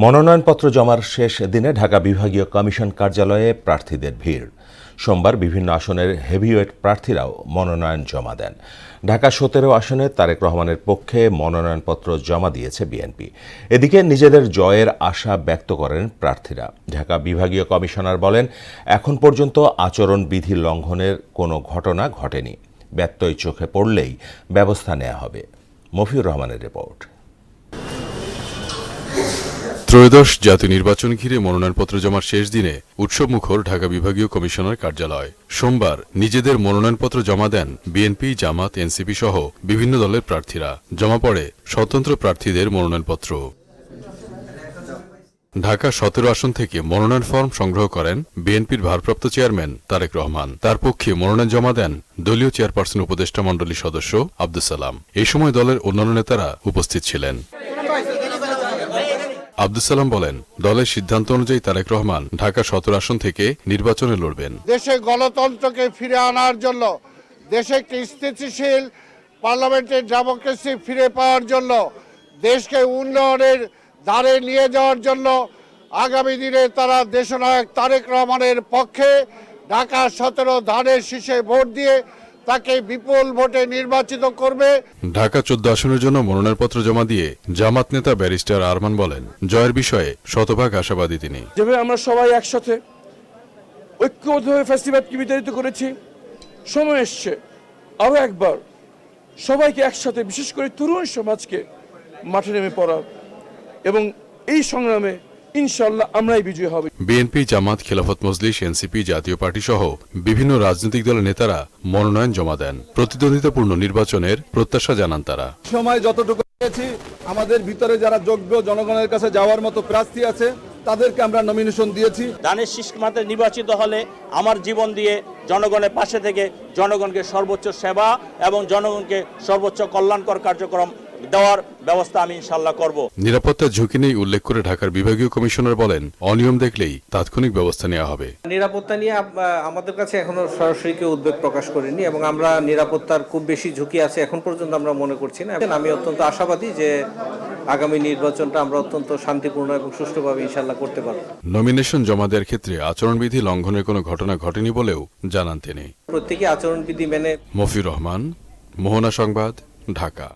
মনোনয়নপত্র জমার শেষ দিনে ঢাকা বিভাগীয় কমিশন কার্যালয়ে প্রার্থীদের ভিড়। সোমবার বিভিন্ন আসনের হেভিওয়েট প্রার্থীরাও মনোনয়ন জমা দেন। ঢাকা ১৭ আসনে তারেক রহমানের পক্ষে মনোনয়নপত্র জমা দিয়েছে বিএনপি। এদিকে নিজেদের জয়ের আশা ব্যক্ত করেন প্রার্থীরা। ঢাকা বিভাগীয় কমিশনার বলেন, এখন পর্যন্ত আচরণবিধি লঙ্ঘনের কোনো ঘটনা ঘটেনি। ব্যত্যয় চোখে পড়লেই ব্যবস্থা নেওয়া হবে। মফিউর রহমানের রিপোর্ট। ত্রয়োদশ জাতীয় নির্বাচন ঘিরে মনোনয়নপত্র জমার শেষ দিনে উৎসবমুখর ঢাকা বিভাগীয় কমিশনার কার্যালয়। সোমবার নিজেদের মনোনয়নপত্র জমা দেন বিএনপি, জামাত, এনসিপি সহ বিভিন্ন দলের প্রার্থীরা। জমা পড়ে স্বতন্ত্র প্রার্থীদের মনোনয়নপত্র। ঢাকা ১৭ আসন থেকে মনোনয়ন ফর্ম সংগ্রহ করেন বিএনপির ভারপ্রাপ্ত চেয়ারম্যান তারেক রহমান। তার পক্ষে মনোনয়ন জমা দেন দলীয় চেয়ারপারসন উপদেষ্টা মণ্ডলীর সদস্য আব্দুস সালাম। এই সময় দলের অন্যান্য নেতারা উপস্থিত ছিলেন। আব্দুস সালাম বলেন, দলের সিদ্ধান্ত অনুযায়ী তারেক রহমান ঢাকা ১৭ আসন থেকে নির্বাচনে লড়বেন। দেশে গণতন্ত্রকে ফিরে আনার জন্য, দেশে একটি স্থিতিশীল পার্লামেন্টের ডেমোক্রেসি ফিরে পাওয়ার জন্য, দেশকে উন্নয়নের ধারে নিয়ে যাওয়ার জন্য আগামী দিনে তারা দেশনায়ক তারেক রহমানের পক্ষে ঢাকা ১৭ ধানের শীষে ভোট দিয়ে তাকে বিপুল ভোটে নির্বাচিত করবে। ঢাকা ১৪ আসনের জন্য মনোনয়নপত্র জমা দিয়ে জামাত নেতা ব্যারিস্টার আরমান বলেন, জয়ের বিষয়ে শতভাগ আশাবাদী তিনি। যেভাবে আমরা সবাই একসাথে ঐক্যবদ্ধভাবে ফেস্টিভ্যালকে বিতাড়িত করেছি, সময় এসছে আরও একবার সবাইকে একসাথে, বিশেষ করে তরুণ সমাজকে মাঠে নেমে পড়ার, এবং এই সংগ্রামে ইনশাআল্লাহ আমরাই বিজয়ী হব। বিএনপি, জামাত, খেলাফত মজলিস, এনসিপি, জাতীয় পার্টি সহ বিভিন্ন রাজনৈতিক দলের নেতারা মনোনয়ন জমা দেন। প্রতিদ্বন্দ্বিতাপূর্ণ নির্বাচনের প্রত্যাশা জানান তারা। সময় যতটুকু পেয়েছি, আমাদের ভিতরে যারা যোগ্য, জনগণের কাছে যাওয়ার মতো প্রার্থী আছে, তাদেরকে আমরা নমিনেশন দিয়েছি। ধানের শীষ মাত্রায় নির্বাচিত হলে আমার জীবন দিয়ে জনগণের পাশে থেকে জনগণকে সর্বোচ্চ সেবা এবং জনগণকে সর্বোচ্চ কল্যাণকর কার্যক্রম দেওয়ার ব্যবস্থা আমি ইনশাআল্লাহ করব। নিরাপত্তার ঝুঁকি নেই উল্লেখ করে ঢাকার বিভাগীয় কমিশনার বলেন, অনিয়ম দেখলেই তাৎক্ষণিক ব্যবস্থা নেওয়া হবে। নিরাপত্তা নিয়ে আমাদের কাছে এখনো সরাসরি কেউ উদ্বেগ প্রকাশ করেনি, এবং আমরা নিরাপত্তার খুব বেশি ঝুঁকি আছে এখন পর্যন্ত আমরা মনে করছি না। আমি অত্যন্ত আশাবাদী যে আগামী নির্বাচনটা আমরা অত্যন্ত শান্তিপূর্ণ এবং সুষ্ঠুভাবে ইনশাআল্লাহ করতে পারব। নমিনেশন জমা দেওয়ার ক্ষেত্রে আচরণবিধি লঙ্ঘনের কোনো ঘটনা ঘটেনি বলেও জানান তিনি। প্রত্যেকে আচরণবিধি মেনে। মফিউর রহমান, মোহনা সংবাদ, ঢাকা।